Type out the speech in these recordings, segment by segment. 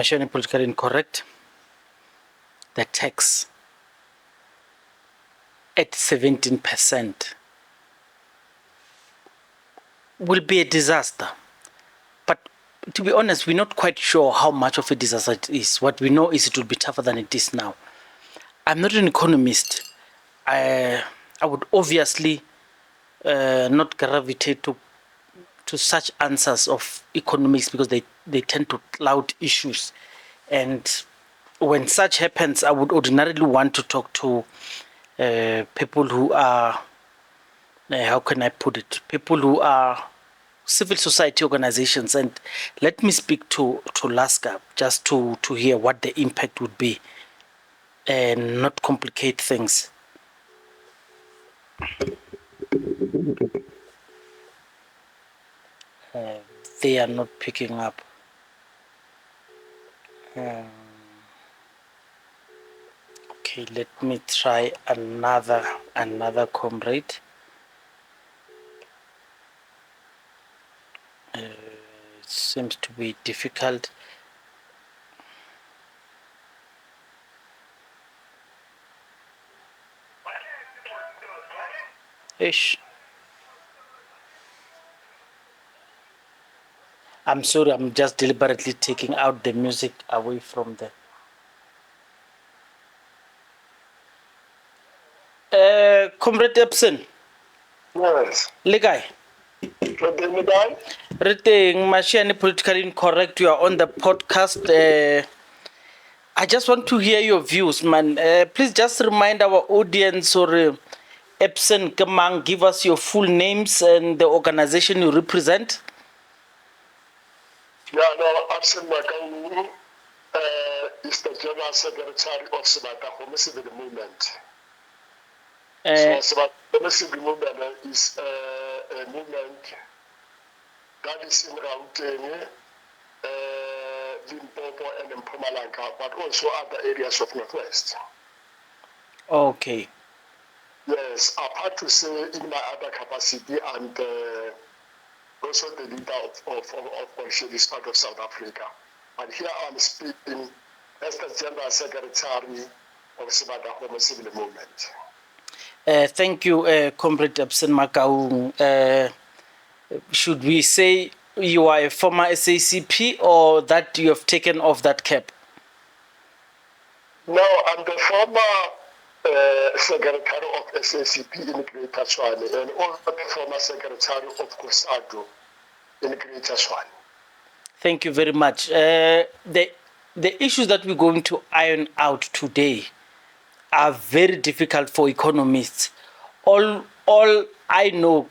Mashani politically incorrect. The tax at 17% will be a disaster. But to be honest, we're not quite sure how much of a disaster it is. What we know is it will be tougher than it is now. I'm not an economist. I would obviously not gravitate to such answers of economics because they tend to cloud issues. And when such happens, I would ordinarily want to talk to people who are, how can I put it, people who are civil society organizations. And let me speak to LASCA just to hear what the impact would be and not complicate things. They are not picking up. Okay, let me try another comrade. It seems to be difficult. Ish. I'm sorry, I'm just deliberately taking out the music away from the... Comrade Epson. Yes. Legai. Reteng Mashani politically incorrect. You are on the podcast. I just want to hear your views, man. Please just remind our audience or Epson Kamang, give us your full names and the organization you represent. Yeah, no, Epson Makau is the General Secretary of Sebatakgomo Civic Movement. So Sebatakgomo Civic Movement is a movement that is in Gauteng, Limpopo and Mpumalanga, but also other areas of Northwest. Okay. Yes, apart to say in my other capacity and also the leader of this part of South Africa. And here I'm speaking as the General Secretary of Sebatakgomo Civil Movement. Thank you, Comrade Epson Makaung. Should we say you are a former SACP or that you have taken off that cap? No, I'm the former Secretary of SACP in Greater Tshwane and also the former Secretary of COSATU in Greater Tshwane. Thank you very much. The issues that we're going to iron out today are very difficult for economists. All I know,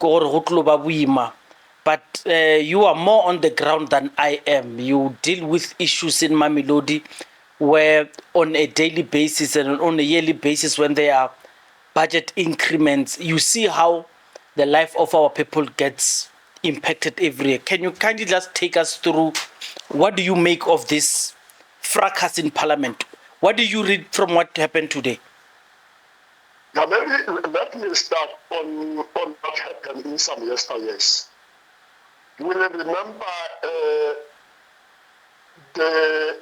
but you are more on the ground than I am. You deal with issues in Mamelodi where on a daily basis and on a yearly basis when there are budget increments, you see how the life of our people gets impacted every year. Can you kindly just take us through what do you make of this fracas in Parliament? What do you read from what happened today? Now, maybe let me start on what happened in some yesterdays. You will remember the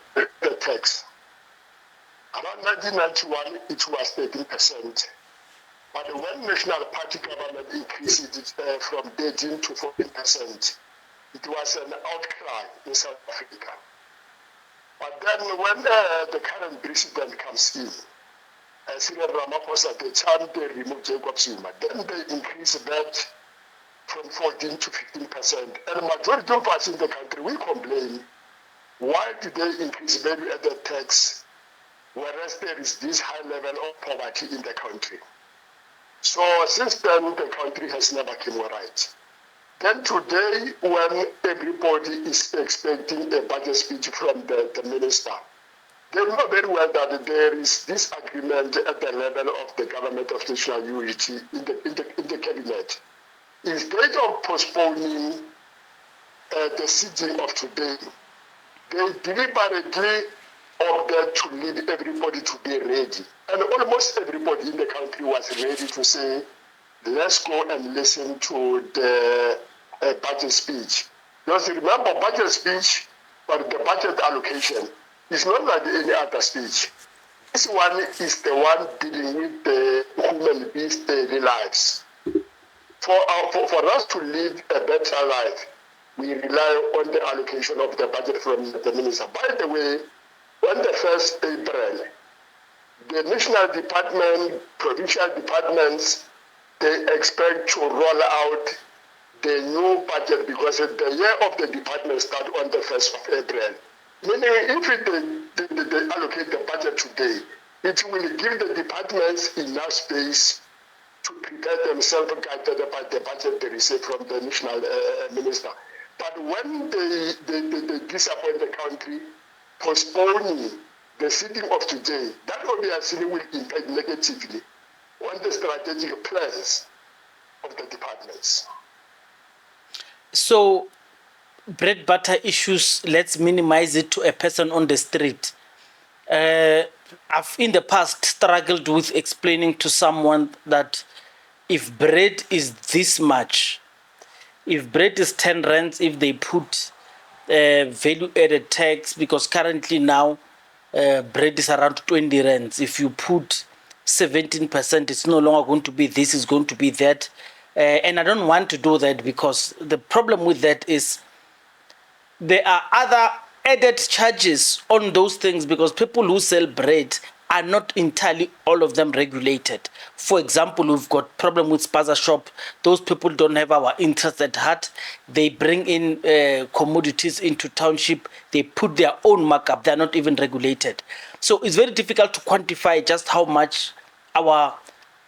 tax. Around 1991, it was 13%. But when National Party government increased it from 13 to 14%, it was an outcry in South Africa. But then when the current president comes in, Cyril Ramaphosa, they chant they remove Jacob Zuma. Then they increase that from 14 to 15%. And the majority of us in the country, we complain, why did they increase value added tax, whereas there is this high level of poverty in the country? So since then, the country has never come right. Then today, when everybody is expecting a budget speech from the minister, they know very well that there is this agreement at the level of the government of national unity in the cabinet. Instead of postponing the sitting of today, they deliberately ordered to lead everybody to be ready. And almost everybody in the country was ready to say, let's go and listen to the budget speech. Because remember, budget speech, but the budget allocation It's not like any other speech. This one is the one dealing with the human beings' daily lives. For us to live a better life, we rely on the allocation of the budget from the minister. By the way, on the 1st April, the national department, provincial departments, they expect to roll out the new budget because the year of the department starts on the 1st of April. Meaning, if they allocate the budget today, it will give the departments enough space to prepare themselves guided by the budget they receive from the national minister. But when they disappoint the country, postponing the sitting of today, that obviously will impact negatively on the strategic plans of the departments. So, bread butter issues, let's minimize it to a person on the street. I've in the past struggled with explaining to someone that if bread is this much, if bread is 10 rands, if they put value added tax, because currently now bread is around 20 rands. If you put 17%, it's no longer going to be this, it's going to be that. And I don't want to do that because the problem with that is there are other added charges on those things because people who sell bread are not entirely all of them regulated. For example, we've got problem with spaza shop. Those people don't have our interest at heart. They bring in commodities into township. They put their own markup. They're not even regulated. So it's very difficult to quantify just how much our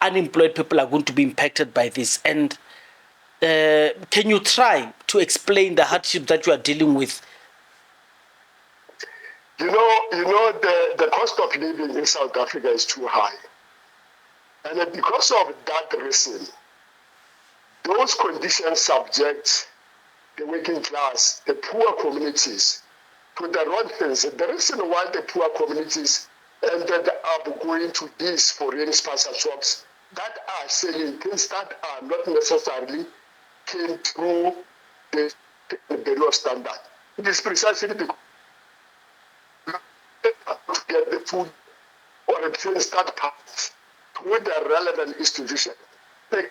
unemployed people are going to be impacted by this. And can you try to explain the hardship that you are dealing with? You know, the cost of living in South Africa is too high. And because of that reason, those conditions subject the working class, the poor communities, to the wrong things. The reason why the poor communities ended up going to these foreign sponsor shops that are selling things that are not necessarily came through the law standard. It is precisely because to get the food or the things that pass through the relevant institution. They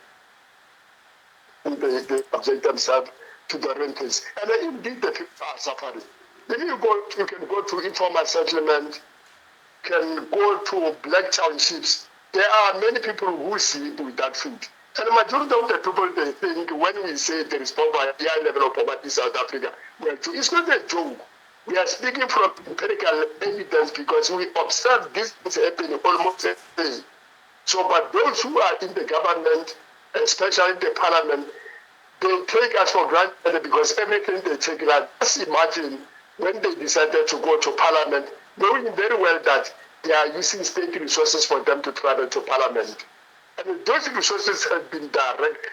subject themselves to the rentals. And indeed the people are suffering. If you can go to informal settlement, can go to black townships. There are many people who sleep without food. And the majority of the people, they think when we say there is poverty, high level of poverty in South Africa, well, it's not a joke. We are speaking from empirical evidence because we observe this is happening almost every day. So, but those who are in the government, especially the parliament, they take us for granted because everything they take, like, just imagine when they decided to go to parliament, knowing very well that they are using state resources for them to travel to parliament. And those resources have been directed,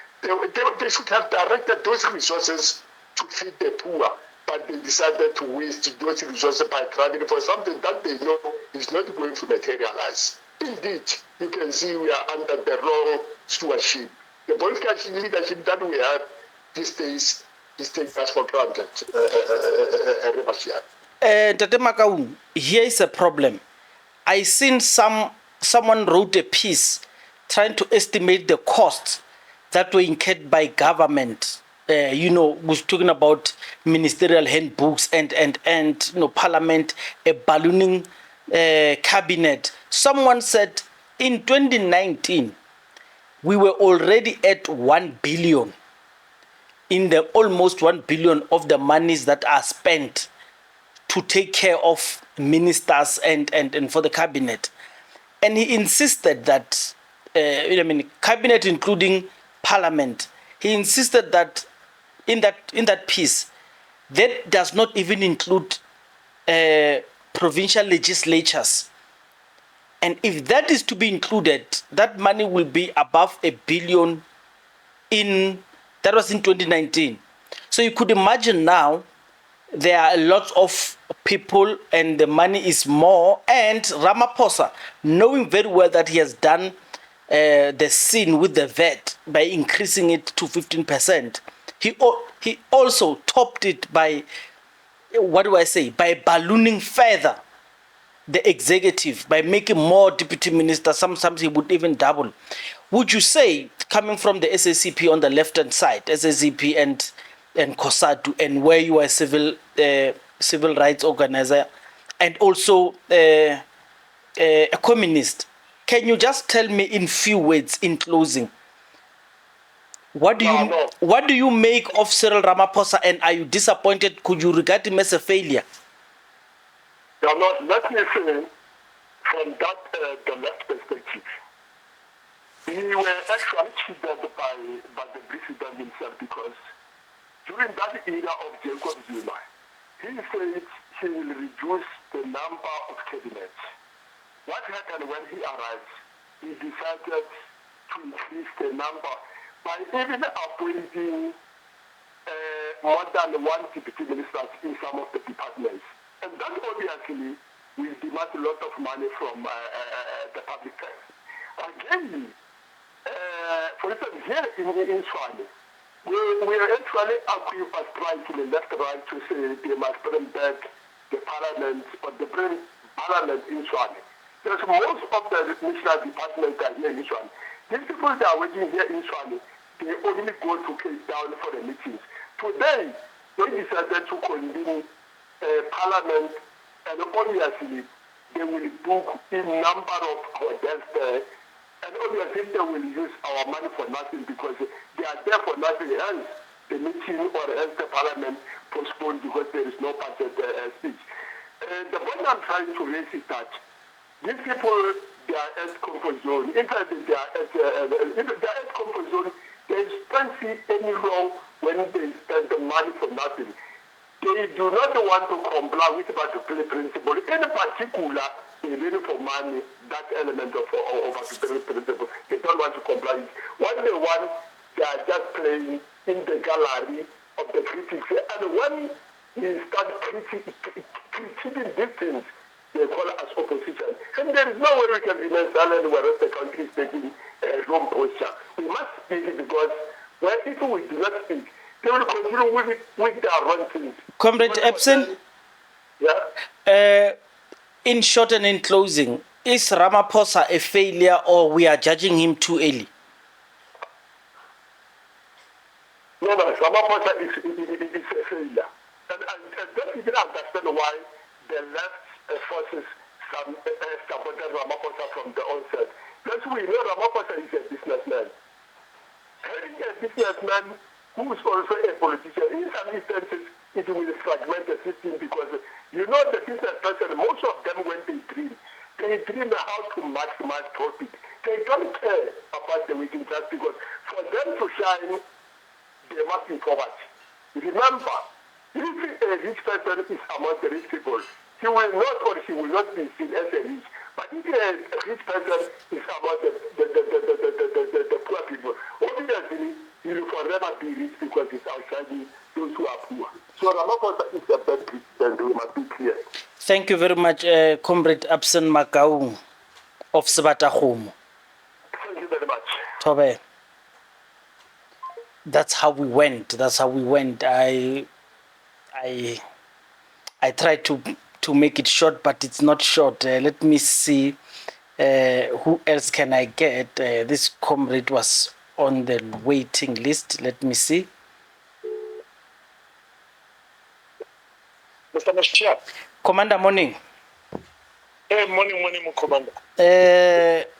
they should have directed those resources to feed the poor. But they decided to waste those resources by traveling for something that they know is not going to materialize. Indeed, you can see we are under the wrong stewardship. The political leadership that we have these days is taking us for granted. Tate Makaung, here is a problem. I seen someone wrote a piece trying to estimate the costs that were incurred by government. We're talking about ministerial handbooks and parliament, a ballooning cabinet. Someone said in 2019, we were already at 1 billion in the almost 1 billion of the monies that are spent to take care of ministers and for the cabinet. And he insisted that, cabinet including parliament, he insisted that in that piece, that does not even include provincial legislatures. And if that is to be included, that money will be above 1 billion that was in 2019. So you could imagine now there are a lot of people and the money is more, and Ramaphosa, knowing very well that he has done the sin with the VAT by increasing it to 15%, he also topped it by, by ballooning further the executive by making more deputy ministers, sometimes he would even double. Would you say, coming from the SACP on the left-hand side, SACP and COSATU, and where you are a civil rights organizer, and also a communist, can you just tell me in few words, in closing, what do you make of Cyril Ramaphosa, and are you disappointed? Could you regard him as a failure? Let me say, from that the left perspective, we were actually cheated by the president himself, because during that era of Jacob Zuma, he said he will reduce the number of cabinets. What happened when he arrived? He decided to increase the number by even appointing more than one deputy minister in some of the departments. And that obviously will demand a lot of money from the public tax. Again, for instance, here in Tshwane, we are actually striking the left right to say they must bring back the parliament, or the bring parliament in Tshwane. There's most of the national departments are here in Tshwane. These people that are working here in Tshwane, they only go to Cape Town for the meetings. Today, they decided to convene parliament, and obviously they will book a number of hotels there, and obviously they will use our money for nothing, because they are there for nothing. Hence, the meeting or else the parliament postponed because there is no budget speech. The point I'm trying to raise is that these people, they are at comfort zone. In fact, they are at comfort zone. They don't see any wrong when they spend the money for nothing. They do not want to comply with the principle. In particular, they really for money, that element of the principle. They don't want to comply with. What they want, they are just playing in the gallery of the critics. And when you start critiquing these things, they call us opposition. And there is no way we can remain silent whereas the country is taking wrong posture. We must speak, because when people will do not speak, they will continue with their wrong things. Comrade Epson? Yeah? In short and in closing, is Ramaphosa a failure, or we are judging him too early? No, Ramaphosa is a failure. And don't even understand why the left forces supported Ramaphosa from the onset. Because we know Ramaphosa is a businessman. Having a businessman who is also a politician, in some instances, it will fragment the system, because you know the business person, most of them, when they dream how to maximize profit. They don't care about the working class, because for them to shine, they must be poverty. Remember, if a rich person is among the rich people, he will not, or she will not be seen as a rich. But if a rich person is among the poor people, obviously he will forever be rich, because he's outshining those who are poor. So Ramaphosa is a bad president, we must be clear. Thank you very much, Comrade Absen Makau of Sebatakgomo. Thank you very much. Tobe. That's how we went. I tried to make it short, but it's not short. Let me see who else can I get. This comrade was on the waiting list. Let me see. Mr. Mashia. Commander, morning. Hey, morning, Commander.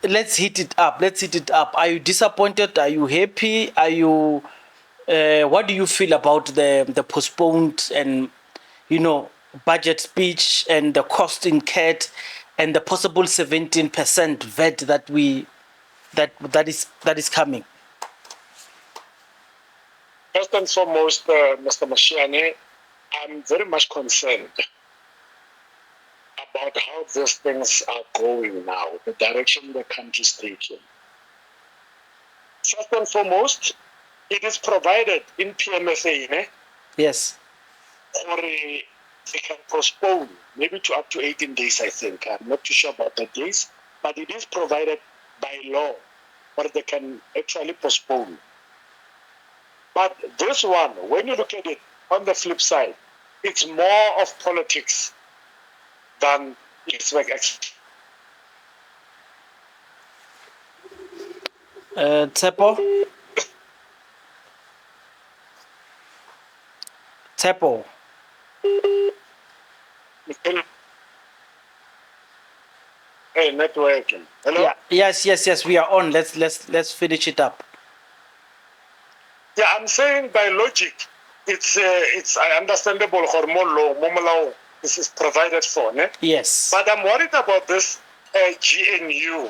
Let's hit it up. Are you disappointed? Are you happy? Are you? What do you feel about the postponed and budget speech and the cost incurred and the possible 17% VAT that is coming? First and foremost, Mr. Mashiane, I'm very much concerned about how these things are going now, the direction the country is taking. First and foremost, it is provided in PMFA, Yes. or they can postpone, maybe to up to 18 days, I think. I'm not too sure about the days, but it is provided by law, or they can actually postpone. But this one, when you look at it on the flip side, it's more of politics than It's like Tsepo? Tsepo? hey, networking. Hello? Yeah. Yes. We are on. Let's finish it up. Yeah, I'm saying by logic, it's understandable hormone this is provided for, ne? Yes. But I'm worried about this GNU.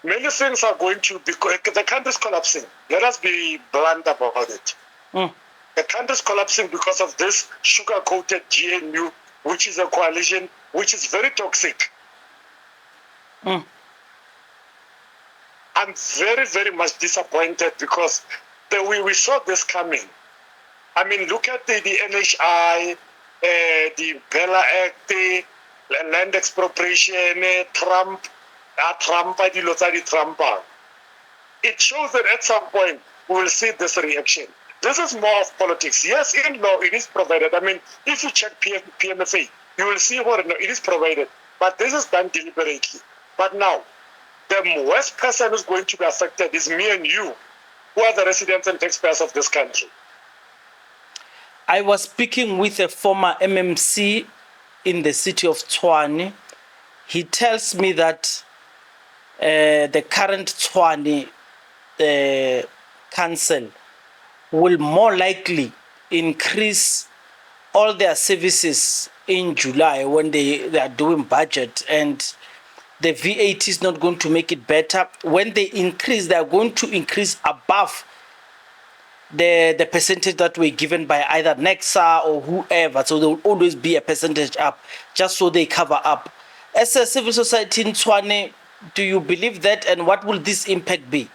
Many things are going to be, the country's collapsing. Let us be blunt about it. Mm. The country's collapsing because of this sugar-coated GNU, which is a coalition, which is very toxic. Mm. I'm very, very much disappointed because we saw this coming. I mean, look at the NHI, the Bella Act, the land expropriation, Trump, Trump. It shows that at some point we will see this reaction. This is more of politics. Yes, in law it is provided. I mean, if you check PMFA, you will see what it is provided. But this is done deliberately. But now, the worst person who's going to be affected is me and you, who are the residents and taxpayers of this country. I was speaking with a former MMC in the city of Tshwane. He tells me that the current Tshwane council will more likely increase all their services in July when they are doing budget, and the VAT is not going to make it better. When they increase, they are going to increase above the percentage that were given by either Nexa or whoever. So there will always be a percentage up, just so they cover up. As a civil society in Tshwane, do you believe that, and what will this impact be?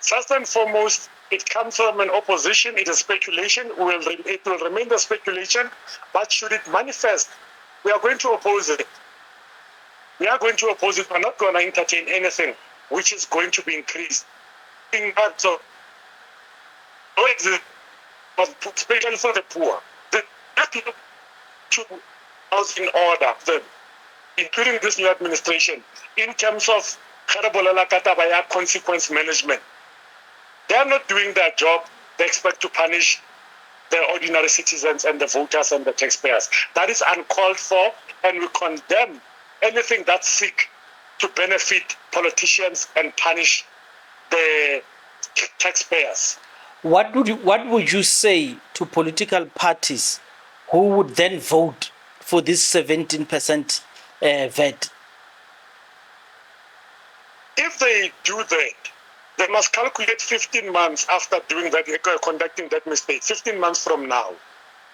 First and foremost, it comes from an opposition. It is speculation. It will remain the speculation. But should it manifest, we are going to oppose it. We are going to oppose it. We're not going to entertain anything which is going to be increased. So, especially for the poor, the house in order, including this new administration, in terms of consequence management. They are not doing their job. They expect to punish the ordinary citizens and the voters and the taxpayers. That is uncalled for, and we condemn anything that seek to benefit politicians and punish the taxpayers. What would you say to political parties who would then vote for this 17% VAT? If they do that, they must calculate 15 months after doing that, conducting that mistake. 15 months from now,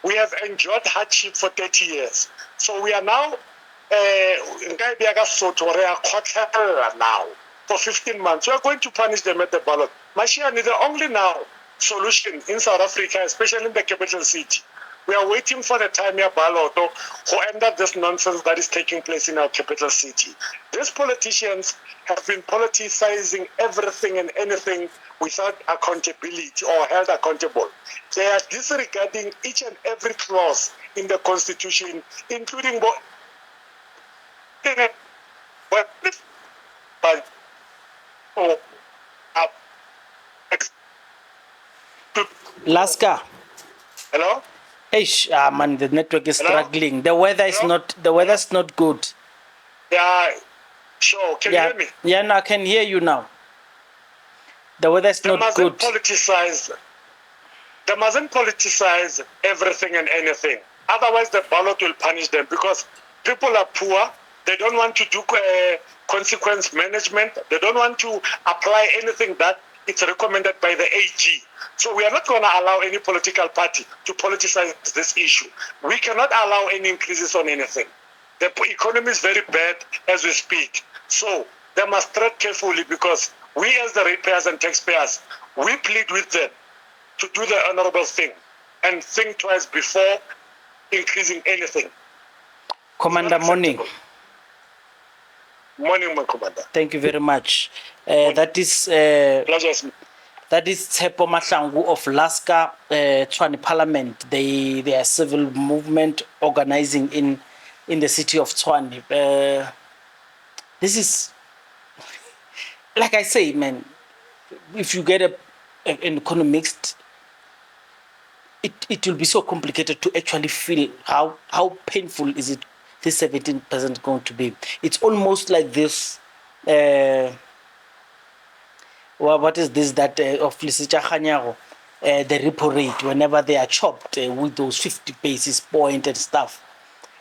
we have enjoyed hardship for 30 years. So we are now now for 15 months. We are going to punish them at the ballot. Mashiani, the only now solution in South Africa, especially in the capital city, we are waiting for the time here ballot to end up this nonsense that is taking place in our capital city. These politicians have been politicizing everything and anything without accountability or held accountable. They are disregarding each and every clause in the Constitution, including LASCA. Hello? Man, the network is struggling. The weather is not good. Yeah, sure. Can you hear me? Yeah, no, I can hear you now. The weather is not good. They mustn't politicize everything and anything. Otherwise, the ballot will punish them because people are poor. They don't want to do consequence management. They don't want to apply anything that it's recommended by the AG. So we are not going to allow any political party to politicize this issue. We cannot allow any increases on anything. The economy is very bad as we speak. So they must tread carefully because we as the ratepayers and taxpayers, we plead with them to do the honorable thing and think twice before increasing anything. Commander, morning. Morning, my commander. Thank you very much. That is Pleasure. That is Tsepo Mahlangu of LASCA Tshwane Parliament. They are a civil movement organizing in in the city of Tshwane. This is, like I say, man, if you get an economist, it will be so complicated to actually feel how painful is it this 17% going to be. It's almost like this, what is this that of Lisicha Khanyago, the repo rate, whenever they are chopped with those 50 basis point and stuff.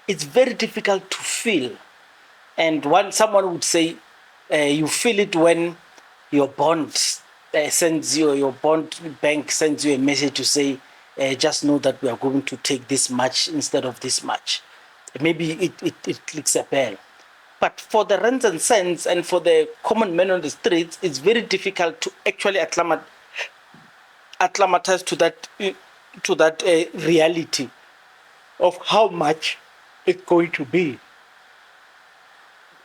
It's very difficult to feel. And someone would say, you feel it when your bond sends you, your bond bank sends you a message to say, just know that we are going to take this much instead of this much. Maybe it clicks a bell. But for the rents and cents and for the common man on the streets, it's very difficult to actually acclimatize to that reality of how much it's going to be.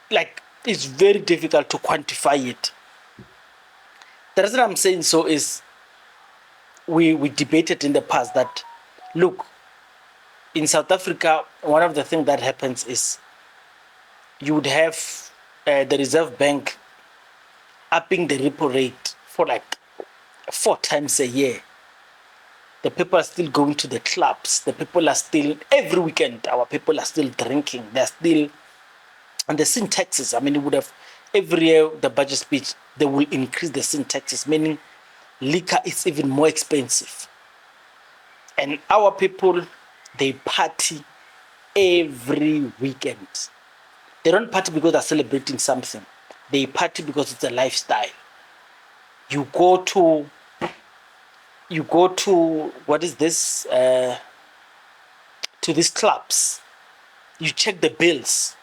Like, it's very difficult to quantify it. The reason I'm saying so is we debated in the past that, look, in South Africa, one of the things that happens is you would have the Reserve Bank upping the repo rate for like 4 times a year. The people are still going to the clubs. The people are still, every weekend, our people are still drinking. They're still, and the sin taxes, I mean, it would have, every year, the budget speech, they will increase the sin taxes, meaning liquor is even more expensive. And our people, they party every weekend. They don't party because they're celebrating something. They party because it's a lifestyle. You go to what is this? To these clubs. You check the bills.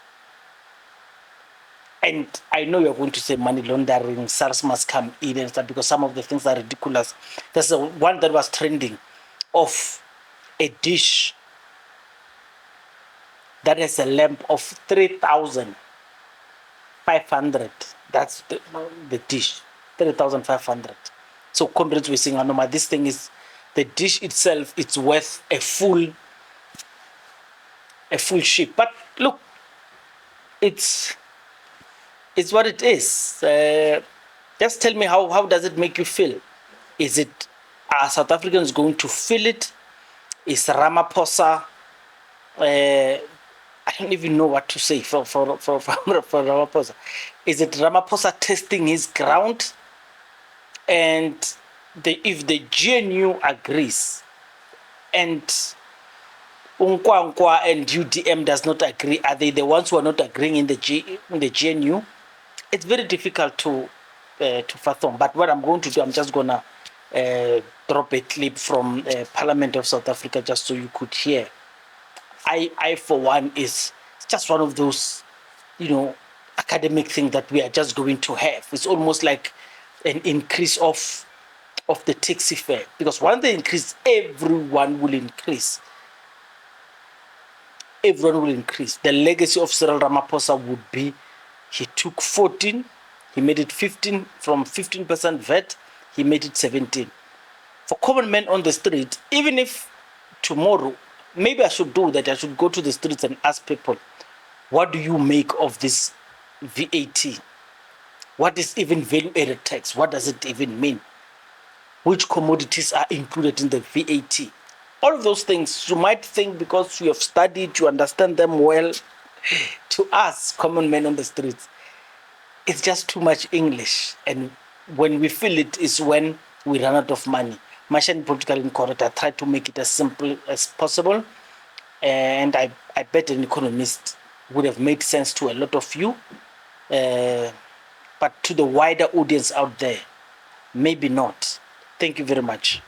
And I know you're going to say money laundering, SARS must come in and stuff, because some of the things are ridiculous. There's one that was trending of a dish that has a lamp of 3,500. That's the dish, 3,500. So comrades were saying, Anoma, this thing is, the dish itself, it's worth a full ship. But look, it's what it is. Just tell me, how does it make you feel? Are South Africans going to feel it? Is Ramaphosa, I don't even know what to say for Ramaphosa. Is it Ramaphosa testing his ground? And if the GNU agrees and Unkwa and UDM does not agree, are they the ones who are not agreeing in the GNU? It's very difficult to fathom. But what I'm going to do, I'm just going to drop a clip from Parliament of South Africa just so you could hear. I for one, is just one of those, academic things that we are just going to have. It's almost like an increase of the taxi fare. Because once they increase, everyone will increase. Everyone will increase. The legacy of Cyril Ramaphosa would be, he took 14, he made it 15, from 15% VAT, he made it 17. For common men on the street, even if tomorrow, maybe I should do that, I should go to the streets and ask people, what do you make of this VAT? What is even value-added tax? What does it even mean? Which commodities are included in the VAT? All of those things, you might think because you have studied, you understand them well. To us, common men on the streets, it's just too much English. And when we feel it is when we run out of money. Machine political incorrect, I try to make it as simple as possible. And I bet an economist would have made sense to a lot of you. But to the wider audience out there, maybe not. Thank you very much.